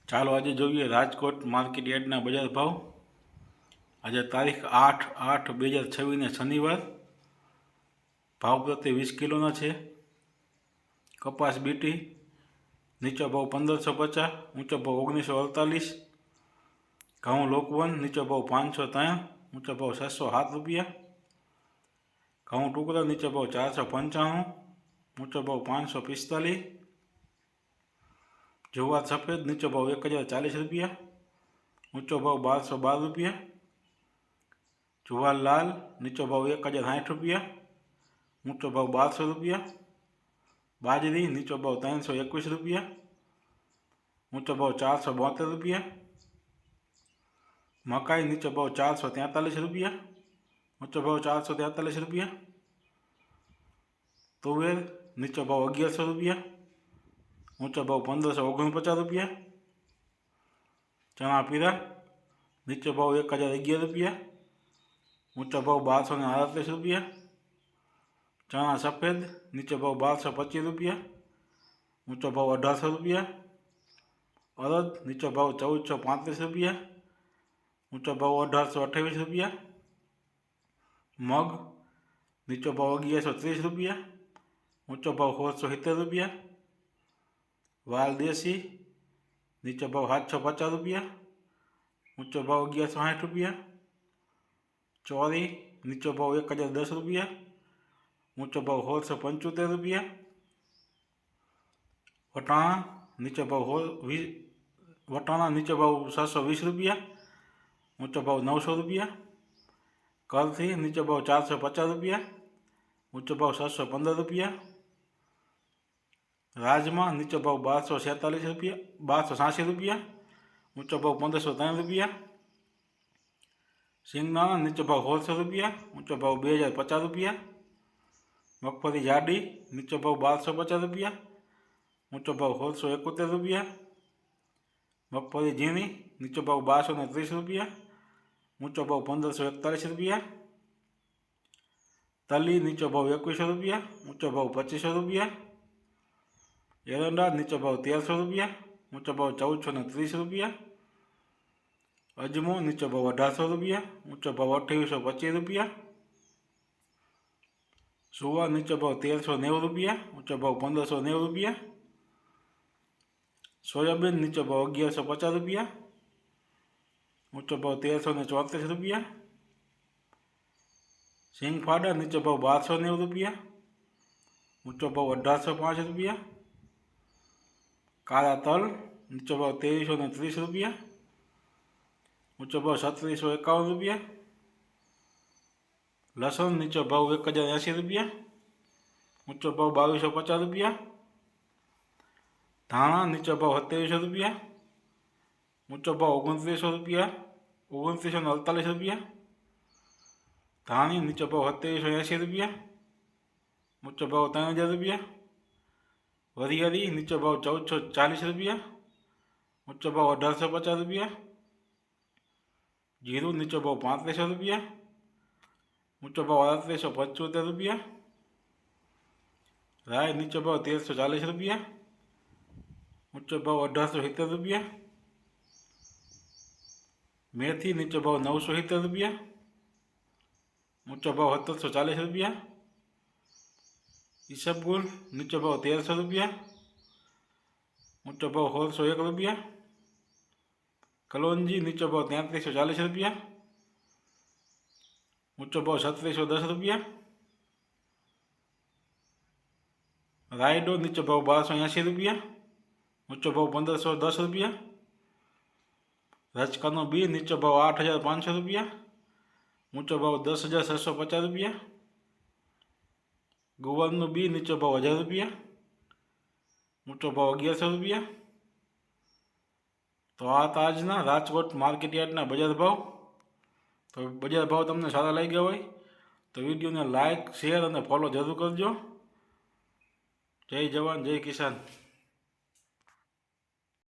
ચાલો આજે જોઈએ રાજકોટ માર્કેટ યાર્ડના બજાર ભાવ। આજે તારીખ 8/8/2026 શનિવાર। ભાવ પ્રતિ 20 કિલોના છે। કપાસ બીટી નીચો ભાવ 1550, ઊંચો ભાવ 1948। ઘઉં લોકવન નીચો ભાવ 503, ઊંચો ભાવ 607 રૂપિયા। ઘઉં ટુકડા નીચો ભાવ 495, ઊંચો ભાવ 545। જુવાર સફેદ નીચો ભાવ 1040 રૂપિયા, ઊંચો ભાવ 1212 રૂપિયા। જુવાર લાલ નીચો ભાવ 1060 રૂપિયા, ઊંચો ભાવ 1200 રૂપિયા। બાજરી નીચો ભાવ 321 રૂપિયા, ઊંચો ભાવ 472 રૂપિયા। મકાઈ નીચો ભાવ 443 રૂપિયા, ઊંચો ભાવ 443 રૂપિયા। તુવેર નીચો ભાવ 1100 રૂપિયા, ऊंचो भाव 1549 रुपया। चना पीरा नीचो भाव 1011 रुपया, ऊंचो भाव 1238 रुपया। चना सफेद नीचो भाव 1225 रुपया, ऊंचो भाव 1800 रुपया। अरद नीचो भाव 1435 रुपया, ऊंचो भाव 1828 रुपया। मग नीचो भाव 1130 रुपया, ऊंचो भाव 1670 रुपया। वाल देसी नीचो भाव 750 रुपया, ऊंचो भाव 1160 रुपया। चौरी नीचो भाव 1010 रुपया, ऊंचो भाव 1675 रुपया। वटाणा नीचो भाव 720 रुपया, ऊंचो भाव 900 रुपया। करथी नीचो भाव 450 रुपया, ऊंचो भाव 715 रुपया। राजमा नीचो भाव 1246 रुपया, 1286 रुपया, ऊंचो भाव 1503 रुपया। सिंगदाणा नीचो भाव 1600 रुपया, ऊंचो भाव 2050 रुपया। मगफली जाडी नीचो भाव 1250 रुपया, ऊंचो भाव 1671 रुपया। मगफली झीणी नीचो भाव 1230 रुपया, ऊंचो भाव 1541 रुपया। तली नीचो भाव 2100 रुपया, ऊंचो भाव 2500 रुपया। एरंडा नीचो भाव 1300 रुपया, ऊंचो भाव 1430 रुपया। अजमो नीचो भाव 1800 रुपया, ऊंचो भाव 2825 रुपया। सुवा नीचो भाव 1390 रुपया, ऊंचो भाव 1590 रुपया। सोयाबीन नीचो भाव 1150 रुपया, ऊंचो भाव 1334 रुपया। सिंगफाड़ा नीचो भाव 1290 रुपया, ऊंचो भाव 1805 रुपया। काला तल नीचो भाव 2330 रुपया, ऊंचो भाव 3751 रुपया। लसन नीचो भाव 1080 रुपया, ऊंचो भाव 2250 रुपया। धाणा नीचो भाव 2700 रुपया, ऊंचो भाव 2900 रुपया, 2948 रुपया। धाणी नीचो भाव 2780 रुपया, ऊंचो भाव 3000 रुपया। वरियारी नीचो भाव 1440 रुपया, ऊंचो भाव 1850 रुपया। जीरु नीचो भाव 3500 रुपया, ऊंचो भाव 3875 रुपया। राय नीचो भाव 1340 रुपया, ऊंचो भाव 1870 रुपया। मेथी नीचो भाव 970 रुपया, ऊंचो भाव 1740 रुपया। ईसबगुल नीचो भाव 1300 रुपया, ऊंचो भाव 1601 रुपया। कलौंजी नीचो भाव 3340 रुपया, ऊंचो भाव 3710 रुपया। रायडो नीचो भाव 1280 रुपया, ऊंचो भाव 1510 रुपया। रचकानो बी नीचो भाव 8500 रुपया, ऊंचो भाव 10650 रुपया। गुवारनु बी नीचो भाव 1000 रुपया, ऊंचो भाव 1100 रुपया। तो आ आजना राजकोट मार्केट यार्डना बजार भाव। तो बजार भाव तमने सारा लगी गया होय तो वीडियो ने लाइक शेर और फॉलो जरूर करजो। जय जवान जय किसान।